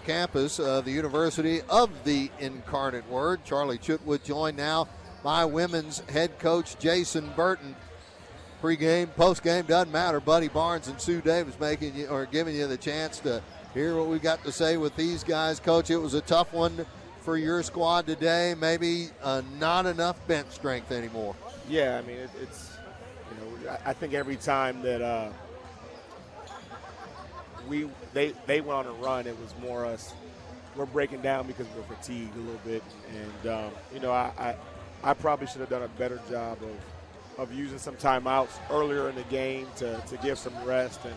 the campus of the University of the Incarnate Word. Charlie Chutwood joined now by women's head coach Jason Burton. Pre-game, post-game, doesn't matter. Buddy Barnes and Sue Davis giving you the chance to hear what we've got to say with these guys. Coach, it was a tough one for your squad today. Maybe not enough bench strength anymore. Yeah, I mean, I think every time that they went on a run, it was more us. We're breaking down because we're fatigued a little bit, and I probably should have done a better job of using some timeouts earlier in the game to give some rest, and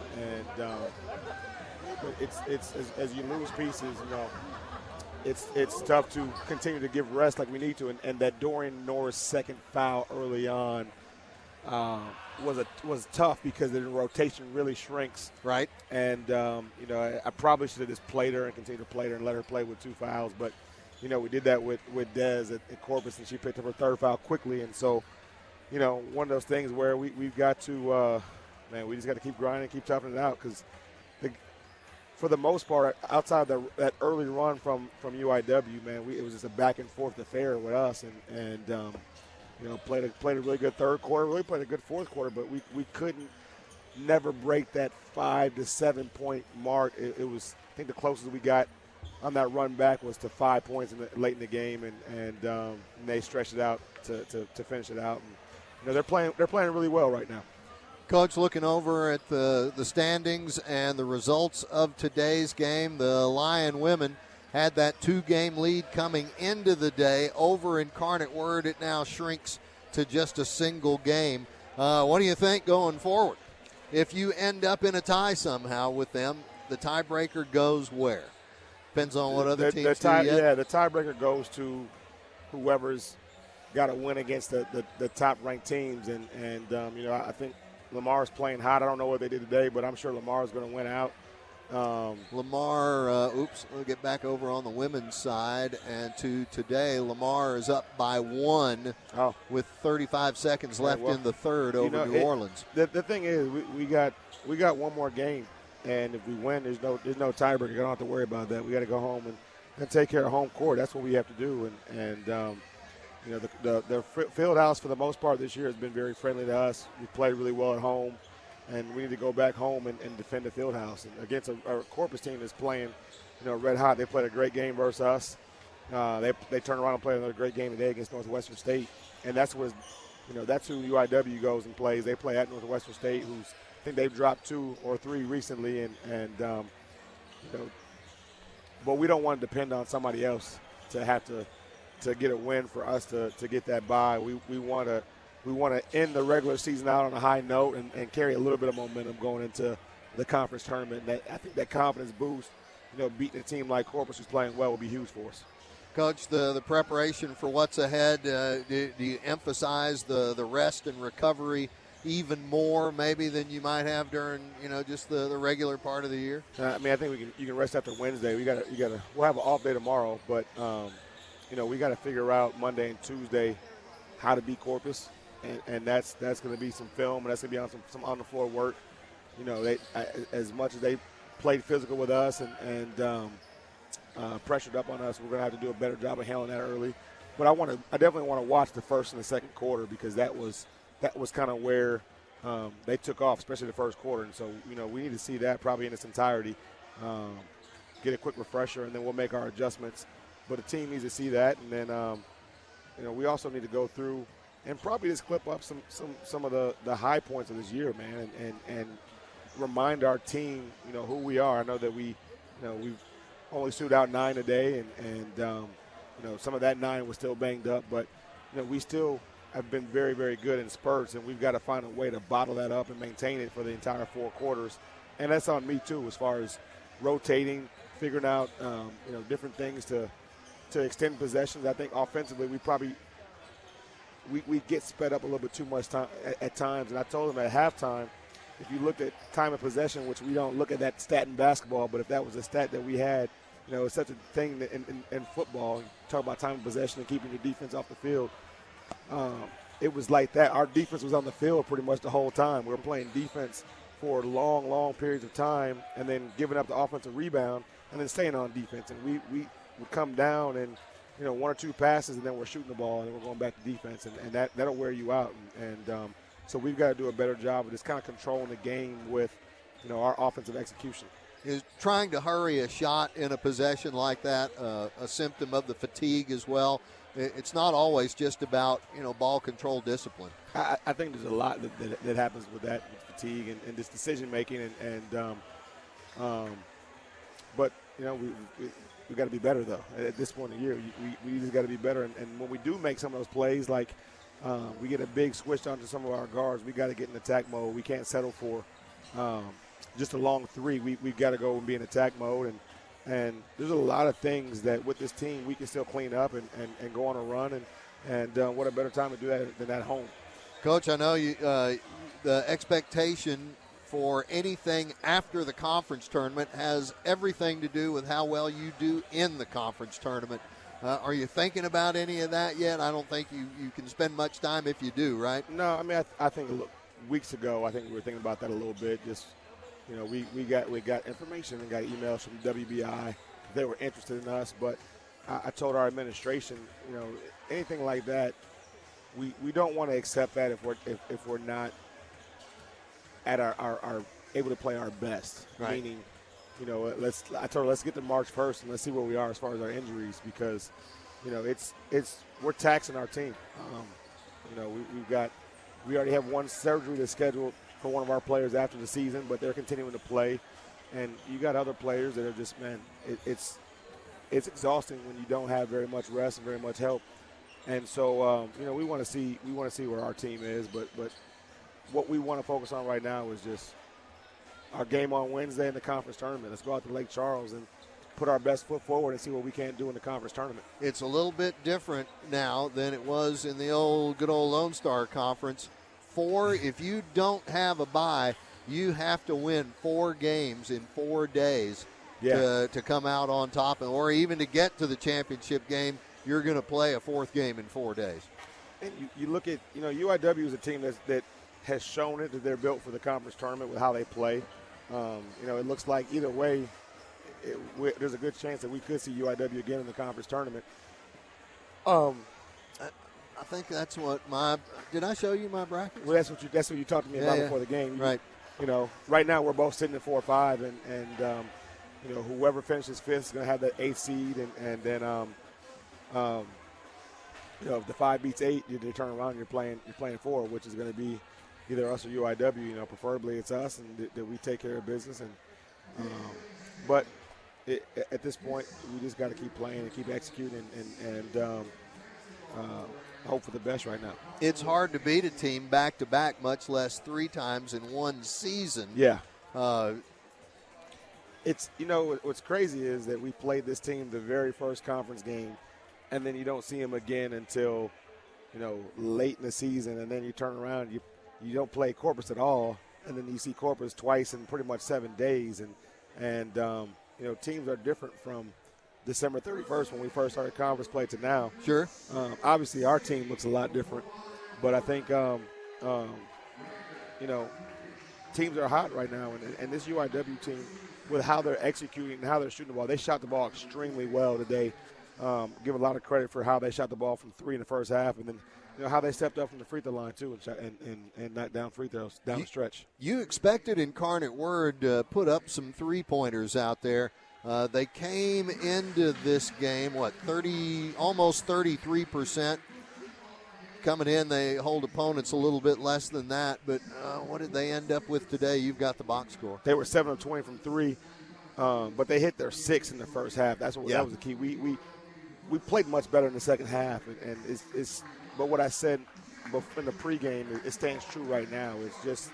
it's as you lose pieces, it's tough to continue to give rest like we need to, and that Dorian Norris second foul early on was tough because the rotation really shrinks. Right. And, I probably should have just played her and continued to play her and let her play with 2 fouls. But, we did that with Dez at Corpus, and she picked up her 3rd foul quickly. And so, one of those things where we've got to, we just got to keep grinding, keep toughing it out because for the most part, outside that early run from UIW, man, it was just a back-and-forth affair with us. And played a really good 3rd quarter, really played a good 4th quarter, but we couldn't never break that 5 to 7 point mark. It was, I think the closest we got on that run back was to 5 points late in the game, and they stretched it out to finish it out. And, they're playing really well right now. Coach, looking over at the standings and the results of today's game, the Lion women had that 2-game lead coming into the day. Over Incarnate Word, it now shrinks to just a single game. What do you think going forward? If you end up in a tie somehow with them, the tiebreaker goes where? Depends on what other teams do yet. Yeah, the tiebreaker goes to whoever's got to win against the top-ranked teams. And I think Lamar's playing hot. I don't know what they did today, but I'm sure Lamar's going to win out. Lamar, we'll get back over on the women's side. And today, Lamar is up by 1 with 35 seconds left in the 3rd over New Orleans. The thing is, we got one more game, and if we win, there's no tiebreaker. You don't have to worry about that. We got to go home and take care of home court. That's what we have to do. And the field house for the most part this year has been very friendly to us. We played really well at home. And we need to go back home and defend the field house. And against a Corpus team that's playing, red hot. They played a great game versus us. They turned around and played another great game today against Northwestern State. And that's who UIW goes and plays. They play at Northwestern State, I think they've dropped 2 or 3 recently. But we don't want to depend on somebody else to have to get a win for us to get that bye. We want to end the regular season out on a high note and carry a little bit of momentum going into the conference tournament. I think that confidence boost, beating a team like Corpus who's playing well will be huge for us. Coach, the preparation for what's ahead, do you emphasize the rest and recovery even more maybe than you might have during, just the regular part of the year? I think you can rest after Wednesday. We'll have an off day tomorrow, but we got to figure out Monday and Tuesday how to beat Corpus. And that's going to be some film, and that's going to be on some on-the-floor work. As much as they played physical with us and pressured up on us, we're going to have to do a better job of handling that early. But I definitely want to watch the 1st and the 2nd quarter because that was kind of where they took off, especially the 1st quarter. And so, we need to see that probably in its entirety, get a quick refresher, and then we'll make our adjustments. But the team needs to see that, and then we also need to go through and probably just clip up some of the high points of this year, man, and remind our team, who we are. I know that we've only stood out 9 today, and some of that 9 was still banged up, but we still have been very, very good in spurts, and we've got to find a way to bottle that up and maintain it for the entire 4 quarters. And that's on me too, as far as rotating, figuring out different things to extend possessions. I think offensively we get sped up a little bit too much time at times. And I told them at halftime, if you looked at time of possession, which we don't look at that stat in basketball, but if that was a stat that we had, it's such a thing in football. You talk about time of possession and keeping your defense off the field. It was like that. Our defense was on the field pretty much the whole time. We were playing defense for long, long periods of time and then giving up the offensive rebound and then staying on defense. And we would come down and, one or two passes and then we're shooting the ball and then we're going back to defense. And that'll wear you out. So we've got to do a better job of just kind of controlling the game with, our offensive execution. Is trying to hurry a shot in a possession like that a symptom of the fatigue as well? It's not always just about, ball control discipline. I think there's a lot that happens with that, with fatigue and this decision making, but we got to be better though. At this point in the year, we just got to be better. And when we do make some of those plays, like we get a big switch onto some of our guards, we got to get in attack mode. We can't settle for just a long three. We've got to go and be in attack mode. And there's a lot of things that with this team we can still clean up and go on a run. And what a better time to do that than at home. Coach, I know you, the expectation for anything after the conference tournament has everything to do with how well you do in the conference tournament. Are you thinking about any of that yet? I don't think you can spend much time if you do, right? No, I mean, I think weeks ago, I think we were thinking about that a little bit. Just, we got information and got emails from WBI. They were interested in us, but I told our administration, anything like that, we don't want to accept that if we're not at our able to play our best. Right. Meaning, I told her let's get to March 1st and let's see where we are as far as our injuries because, we're taxing our team. We already have one surgery that's scheduled for one of our players after the season, but they're continuing to play. And you got other players that are just, man, it's exhausting when you don't have very much rest and very much help. And so, we want to see where our team is, but what we want to focus on right now is just our game on Wednesday in the conference tournament. Let's go out to Lake Charles and put our best foot forward and see what we can do in the conference tournament. It's a little bit different now than it was in the good old Lone Star Conference. If you don't have a bye, you have to win 4 games in 4 days to come out on top, or even to get to the championship game. You're going to play a 4th game in 4 days. And you look at, UIW is a team that has shown it that they're built for the conference tournament with how they play. It looks like either way, there's a good chance that we could see UIW again in the conference tournament. I think that's what did I show you my bracket? Well, that's what you talked to me about before the game. Right. Right now we're both sitting at 4-5, and whoever finishes 5th is going to have that 8th seed, and then if the 5 beats 8, you turn around, you're playing 4, which is going to be either us or UIW. Preferably it's us, and that we take care of business. And but at this point, we just got to keep playing and keep executing, and hope for the best right now. It's hard to beat a team back-to-back, much less 3 times in one season. Yeah. It's what's crazy is that we played this team the very first conference game, and then you don't see them again until late in the season, and then you turn around, you don't play Corpus at all, and then you see Corpus twice in pretty much 7 days, and teams are different from December 31st when we first started conference play to now. Sure. Obviously, our team looks a lot different, but I think teams are hot right now, and this UIW team, with how they're executing and how they're shooting the ball, they shot the ball extremely well today. Give a lot of credit for how they shot the ball from 3 in the first half, and then how they stepped up from the free throw line too and knocked down free throws down the stretch. You expected Incarnate Word to put up some 3-pointers out there. They came into this game, almost 33%. Coming in, they hold opponents a little bit less than that. But what did they end up with today? You've got the box score. They were 7 of 20 from 3, but they hit their 6 in the first half. That was the key. We played much better in the second half, and it's. But what I said in the pregame, it stands true right now. It's just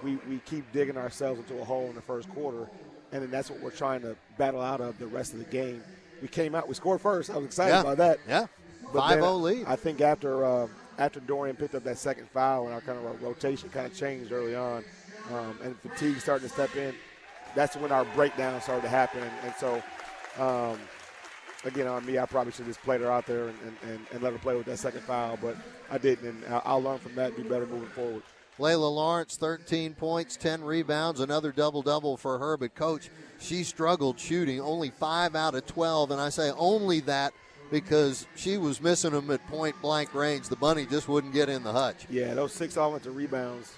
we keep digging ourselves into a hole in the first quarter, and then that's what we're trying to battle out of the rest of the game. We came out, we scored first. I was excited about that. Yeah, 5-0 lead. I think after Dorian picked up that second foul and our rotation kind of changed early on, and fatigue started to step in, that's when our breakdown started to happen. And so, again, on me, I probably should have just played her out there and let her play with that second foul, but I didn't, and I'll learn from that and be better moving forward. Layla Lawrence, 13 points, 10 rebounds, another double-double for her. But, Coach, she struggled shooting, only 5 out of 12. And I say only that because she was missing them at point-blank range. The bunny just wouldn't get in the hutch. Yeah, those 6 offensive rebounds,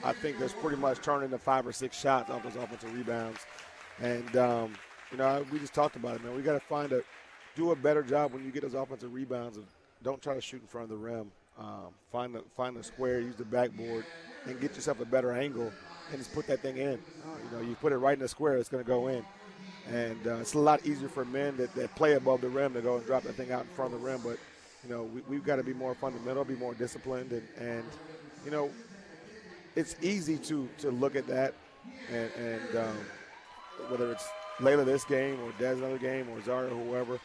I think there's pretty much turned into 5 or 6 shots off those offensive rebounds. And, we just talked about it, man. We got to do a better job when you get those offensive rebounds. Don't try to shoot in front of the rim. Find the square, use the backboard, and get yourself a better angle and just put that thing in. You put it right in the square, it's going to go in. And it's a lot easier for men that play above the rim to go and drop that thing out in front of the rim. But, we've got to be more fundamental, be more disciplined. And it's easy to look at that and whether it's Layla this game or Des another game or Zara or whoever,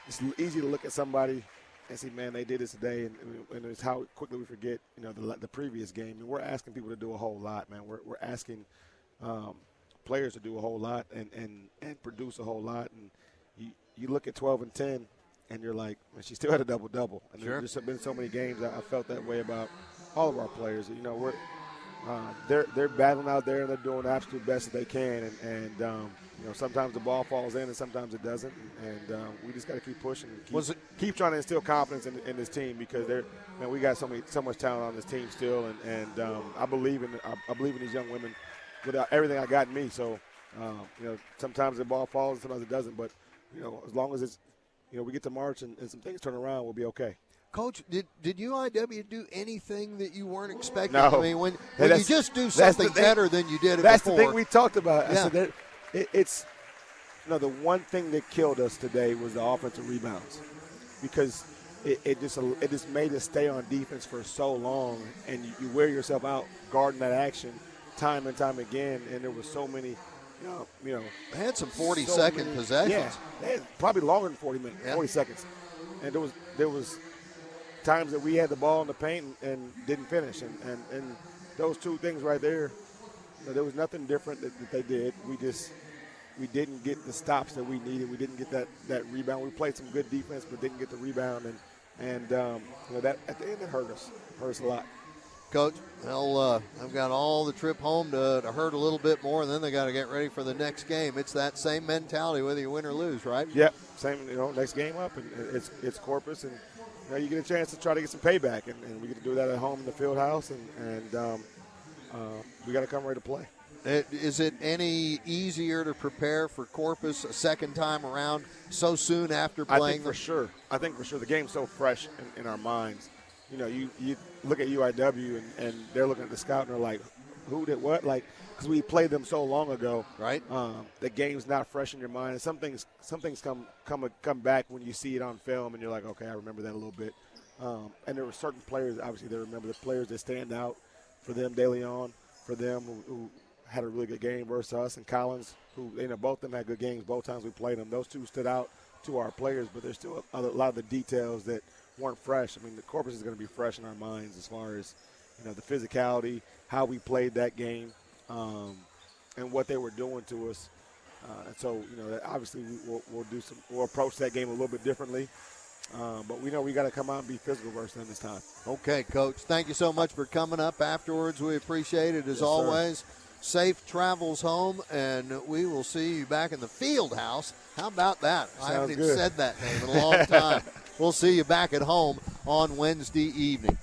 it's easy to look at somebody and see, man, they did this today, and it's how quickly we forget, the previous game. And we're asking people to do a whole lot, man. We're asking players to do a whole lot and produce a whole lot. And you look at 12 and 10, and you're like, man, she still had a double-double. And sure. There's just been so many games I felt that way about all of our players. They're battling out there, and they're doing the absolute best that they can. And sometimes the ball falls in and sometimes it doesn't. And we just got to keep pushing and keep trying to instill confidence in this team because we got so much talent on this team still. And I believe in these young women with everything I got in me. So, sometimes the ball falls and sometimes it doesn't. But, as long as it's, we get to March and some things turn around, we'll be okay. Coach, did UIW do anything that you weren't expecting? No. I mean, when you just do something better than you did it that's before. That's the thing we talked about. Yeah. I said it's the one thing that killed us today was the offensive rebounds because it just made us stay on defense for so long, and you wear yourself out guarding that action time and time again, and there was so many they had some 40-second possessions. Yeah, they had probably longer than 40 minutes, 40 seconds. And there was times that we had the ball in the paint and didn't finish. And those two things right there, there was nothing different that they did. We didn't get the stops that we needed. We didn't get that rebound. We played some good defense but didn't get the rebound. And that at the end it hurt us. It hurt us a lot. Coach, I've got all the trip home to hurt a little bit more, and then they got to get ready for the next game. It's that same mentality whether you win or lose, right? Yep, same. Next game up, and it's Corpus, and you get a chance to try to get some payback, and we get to do that at home in the field house, and we got to come ready to play. Is it any easier to prepare for Corpus a second time around so soon after playing? I think for sure. The game's so fresh in our minds. You look at UIW and they're looking at the scout and they're like, who did what? Like, because we played them so long ago. Right. The game's not fresh in your mind. And some things come back when you see it on film and you're like, okay, I remember that a little bit. And there were certain players, obviously, they remember the players that stand out for them, De Leon, for them who had a really good game versus us, and Collins, who both of them had good games both times we played them. Those two stood out to our players, but there's still a lot of the details that weren't fresh. I mean, the Corpus is going to be fresh in our minds as far as, the physicality, how we played that game, and what they were doing to us. And so, obviously we'll approach that game a little bit differently. But we know we got to come out and be physical versus them this time. Okay, Coach. Thank you so much for coming up afterwards. We appreciate it as always. Sir. Safe travels home, and we will see you back in the field house. How about that? I haven't even said that name in a long time. We'll see you back at home on Wednesday evening.